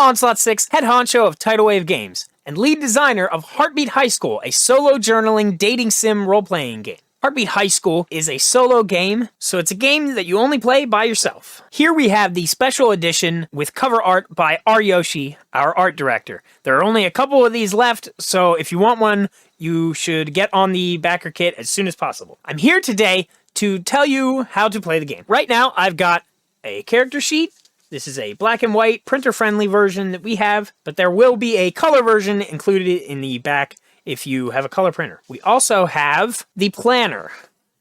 Onslaught Six, head honcho of Tidal Wave Games, and lead designer of Heartbeat Highschool, a solo journaling dating sim role-playing game. Heartbeat Highschool is a solo game, so it's a game that you only play by yourself. Here we have the special edition with cover art by Yoshi, our art director. There are only a couple of these left, so if you want one, you should get on the backer kit as soon as possible. I'm here today to tell you how to play the game. Right now, I've got a character sheet. This is a black and white, printer-friendly version that we have, but there will be a color version included in the back if you have a color printer. We also have the planner.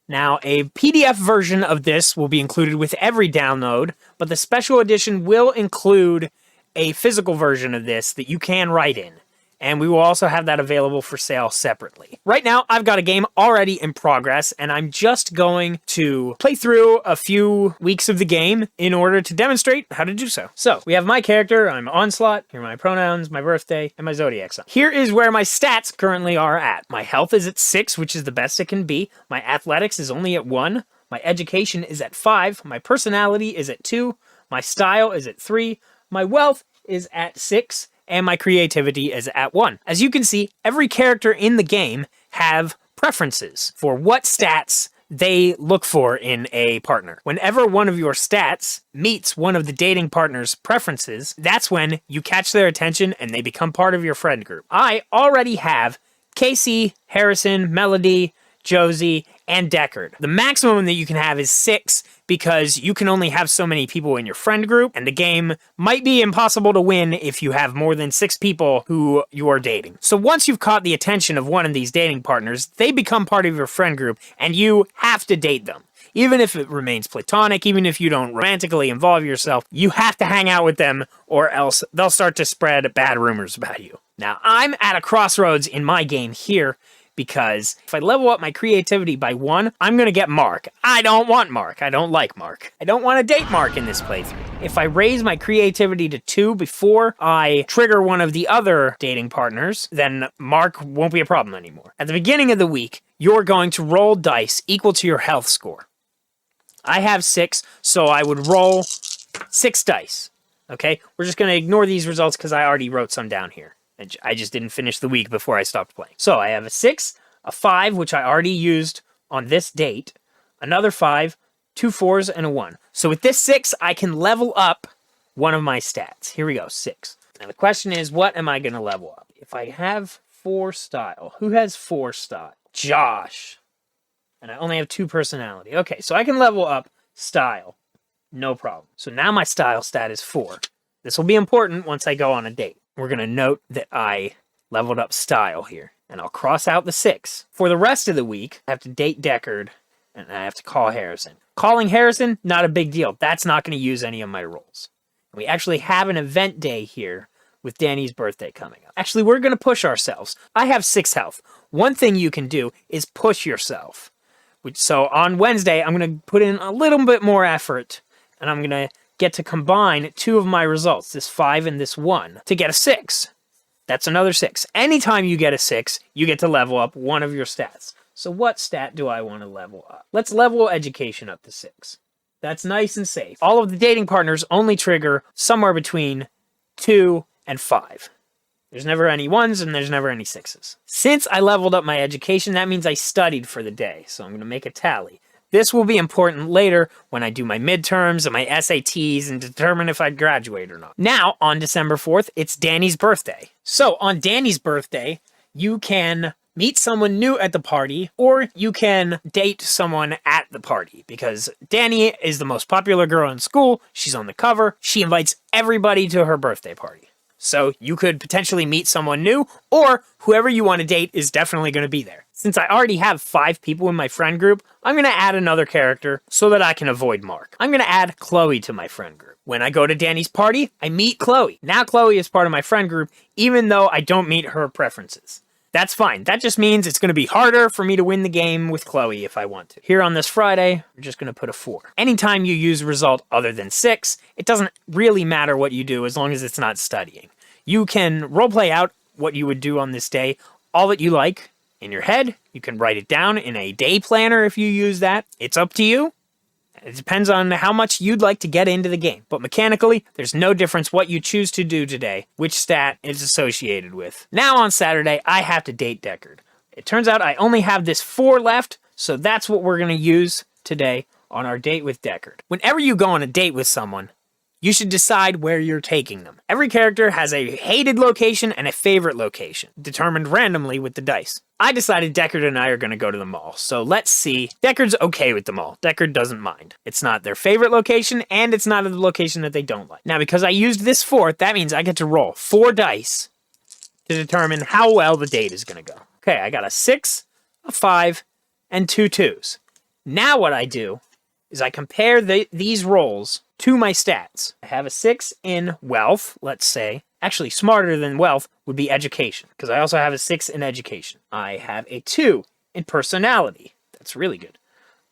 Now, a PDF version of this will be included with every download, but the special edition will include a physical version of this that you can write in. And we will also have that available for sale separately. Right now, I've got a game already in progress, and I'm just going to play through a few weeks of the game in order to demonstrate how to do so. So, we have my character, I'm Onslaught, here are my pronouns, my birthday, and my zodiac sign. Here is where my stats currently are at. My health is at 6, which is the best it can be. My athletics is only at 1. My education is at 5. My personality is at 2. My style is at 3. My wealth is at 6. And my creativity is at 1. As you can see, every character in the game have preferences for what stats they look for in a partner. Whenever one of your stats meets one of the dating partner's preferences, that's when you catch their attention and they become part of your friend group. I already have Casey, Harrison, Melody, Josie, and Deckard. The maximum that you can have is 6 because you can only have so many people in your friend group, and the game might be impossible to win if you have more than 6 people who you are dating. So once you've caught the attention of one of these dating partners, they become part of your friend group, and you have to date them. Even if it remains platonic, even if you don't romantically involve yourself, you have to hang out with them, or else they'll start to spread bad rumors about you. Now, I'm at a crossroads in my game here, because if I level up my creativity by 1, I'm going to get Mark. I don't want Mark. I don't like Mark. I don't want to date Mark in this playthrough. If I raise my creativity to 2 before I trigger one of the other dating partners, then Mark won't be a problem anymore. At the beginning of the week, you're going to roll dice equal to your health score. I have 6, so I would roll 6 dice. Okay? We're just going to ignore these results because I already wrote some down here. I just didn't finish the week before I stopped playing. So I have a 6, a 5, which I already used on this date, another 5, 2 4s, and a 1. So with this 6, I can level up one of my stats. Here we go, 6. Now the question is, what am I going to level up? If I have 4 style, who has 4 style? Josh. And I only have 2 personality. Okay, so I can level up style. No problem. So now my style stat is 4. This will be important once I go on a date. We're going to note that I leveled up style here, and I'll cross out the 6. For the rest of the week, I have to date Deckard, and I have to call Harrison. Calling Harrison, not a big deal. That's not going to use any of my rolls. We actually have an event day here with Danny's birthday coming up. Actually, we're going to push ourselves. I have 6 health. One thing you can do is push yourself. So on Wednesday, I'm going to put in a little bit more effort, and I'm going to get to combine 2 of my results, this 5 and this 1, to get a 6. That's another 6. Anytime you get a 6, you get to level up one of your stats. So what stat do I want to level up? Let's level education up to 6. That's nice and safe. All of the dating partners only trigger somewhere between 2 and 5. There's never any 1s and there's never any 6s. Since I leveled up my education, that means I studied for the day. So I'm going to make a tally. This will be important later when I do my midterms and my SATs and determine if I graduate or not. Now, on December 4th, it's Danny's birthday. So, on Danny's birthday, you can meet someone new at the party, or you can date someone at the party, because Danny is the most popular girl in school, she's on the cover, she invites everybody to her birthday party. So you could potentially meet someone new, or whoever you want to date is definitely going to be there. Since I already have 5 people in my friend group, I'm going to add another character so that I can avoid Mark. I'm going to add Chloe to my friend group. When I go to Danny's party, I meet Chloe. Now Chloe is part of my friend group, even though I don't meet her preferences. That's fine. That just means it's going to be harder for me to win the game with Chloe if I want to. Here on this Friday, we're just going to put a 4. Anytime you use a result other than 6, it doesn't really matter what you do as long as it's not studying. You can roleplay out what you would do on this day, all that you like, in your head. You can write it down in a day planner if you use that. It's up to you. It depends on how much you'd like to get into the game. But mechanically, there's no difference what you choose to do today, which stat is associated with. Now on Saturday, I have to date Deckard. It turns out I only have this 4 left, so that's what we're going to use today on our date with Deckard. Whenever you go on a date with someone, you should decide where you're taking them. Every character has a hated location and a favorite location, determined randomly with the dice. I decided Deckard and I are going to go to the mall, so let's see. Deckard's okay with the mall. Deckard doesn't mind. It's not their favorite location, and it's not a location that they don't like. Now, because I used this 4th, that means I get to roll 4 dice to determine how well the date is going to go. Okay, I got a 6, a 5, and 2 2s. Now what I do is I compare these rolls to my stats. I have a 6 in wealth, let's say. Actually, smarter than wealth would be education, because I also have a 6 in education. I have a 2 in personality. That's really good.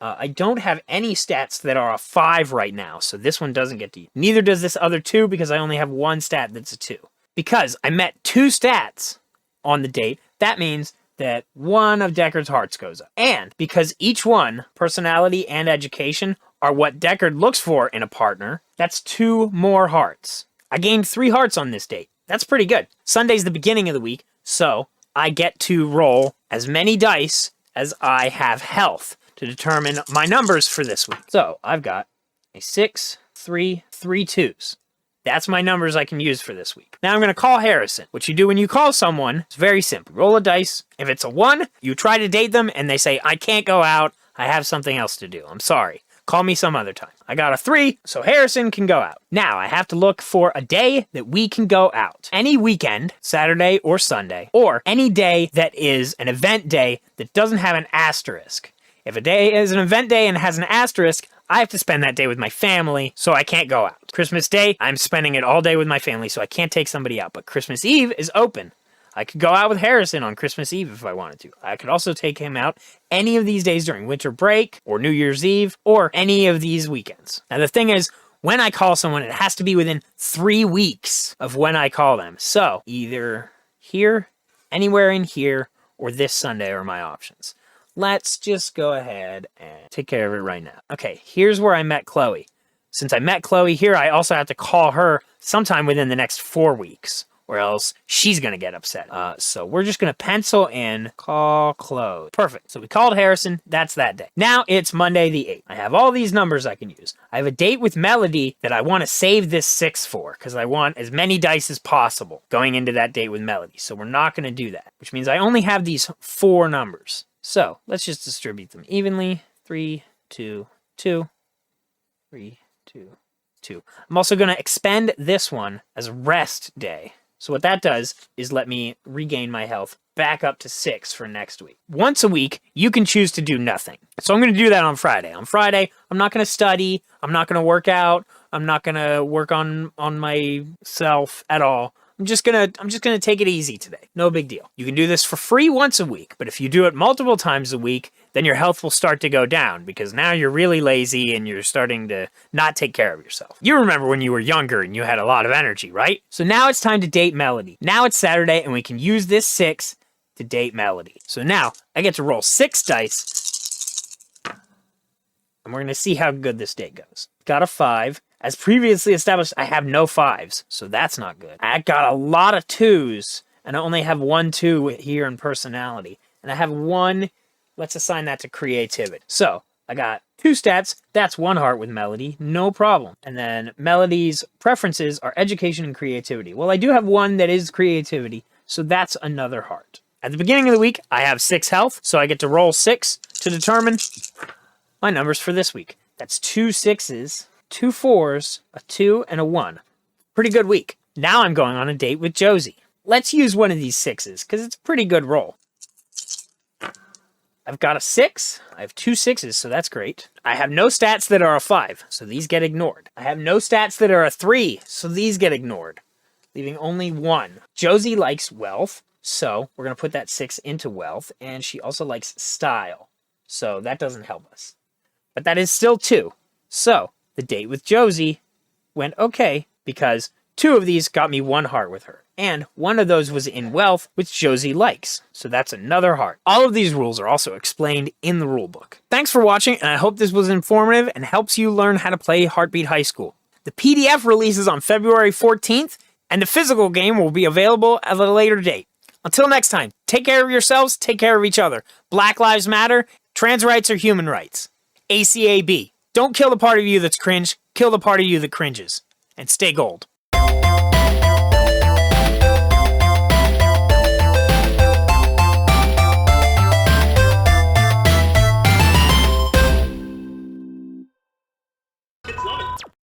I don't have any stats that are a 5 right now, so this one doesn't get to you. Neither does this other 2, because I only have 1 stat that's a 2. Because I met 2 stats on the date, that means that one of Deckard's hearts goes up. And because each one, personality and education, are what Deckard looks for in a partner, that's 2 more hearts. I gained 3 hearts on this date. That's pretty good. Sunday's the beginning of the week, so I get to roll as many dice as I have health to determine my numbers for this week. So I've got a 6, 3, 3 2s. That's my numbers I can use for this week. Now I'm going to call Harrison. What you do when you call someone is very simple. Roll a dice. If it's a 1, you try to date them and they say, I can't go out. I have something else to do. I'm sorry. Call me some other time. I got a 3, so Harrison can go out. Now I have to look for a day that we can go out. Any weekend, Saturday or Sunday, or any day that is an event day that doesn't have an asterisk. If a day is an event day and has an asterisk, I have to spend that day with my family, so I can't go out. Christmas Day, I'm spending it all day with my family, so I can't take somebody out. But Christmas Eve is open. I could go out with Harrison on Christmas Eve if I wanted to. I could also take him out any of these days during winter break, or New Year's Eve, or any of these weekends. Now the thing is, when I call someone, it has to be within 3 weeks of when I call them. So either here, anywhere in here, or this Sunday are my options. Let's just go ahead and take care of it right now. Okay, here's where I met Chloe. Since I met Chloe here, I also have to call her sometime within the next 4 weeks, or else she's going to get upset. So we're just going to pencil in call Chloe. Perfect. So we called Harrison. That's that day. Now it's Monday the 8th. I have all these numbers I can use. I have a date with Melody that I want to save this 6 for, because I want as many dice as possible going into that date with Melody. So we're not going to do that, which means I only have these 4 numbers. So let's just distribute them evenly. 3, 2, 2, 3, 2, 2. I'm also going to expend this one as a rest day. So what that does is let me regain my health back up to 6 for next week. Once a week, you can choose to do nothing. So I'm going to do that on Friday. On Friday, I'm not going to study. I'm not going to work out. I'm not going to work on myself at all. I'm just gonna take it easy today. No big deal. You can do this for free once a week, but if you do it multiple times a week, then your health will start to go down because now you're really lazy and you're starting to not take care of yourself. You remember when you were younger and you had a lot of energy, right? So now it's time to date Melody. Now it's Saturday and we can use this 6 to date Melody. So now I get to roll 6 dice and we're gonna see how good this date goes. Got a 5. As previously established, I have no 5s, so that's not good. I got a lot of 2s, and I only have 1 2 here in personality. And I have 1, let's assign that to creativity. So, I got 2 stats, that's 1 heart with Melody, no problem. And then Melody's preferences are education and creativity. Well, I do have 1 that is creativity, so that's another heart. At the beginning of the week, I have 6 health, so I get to roll 6 to determine my numbers for this week. That's 2 6s. 2 4s, a 2, and a 1. Pretty good week. Now I'm going on a date with Josie. Let's use one of these 6s, because it's a pretty good roll. I've got a 6. I have 2 6s, so that's great. I have no stats that are a 5, so these get ignored. I have no stats that are a 3, so these get ignored, leaving only 1. Josie likes wealth, so we're going to put that 6 into wealth, and she also likes style, so that doesn't help us. But that is still 2, so the date with Josie went okay because 2 of these got me 1 heart with her. And one of those was in wealth, which Josie likes. So that's another heart. All of these rules are also explained in the rulebook. Thanks for watching, and I hope this was informative and helps you learn how to play Heartbeat High School. The PDF releases on February 14th, and the physical game will be available at a later date. Until next time, take care of yourselves, take care of each other. Black Lives Matter, trans rights are human rights. ACAB. Don't kill the part of you that's cringe, kill the part of you that cringes. And stay gold.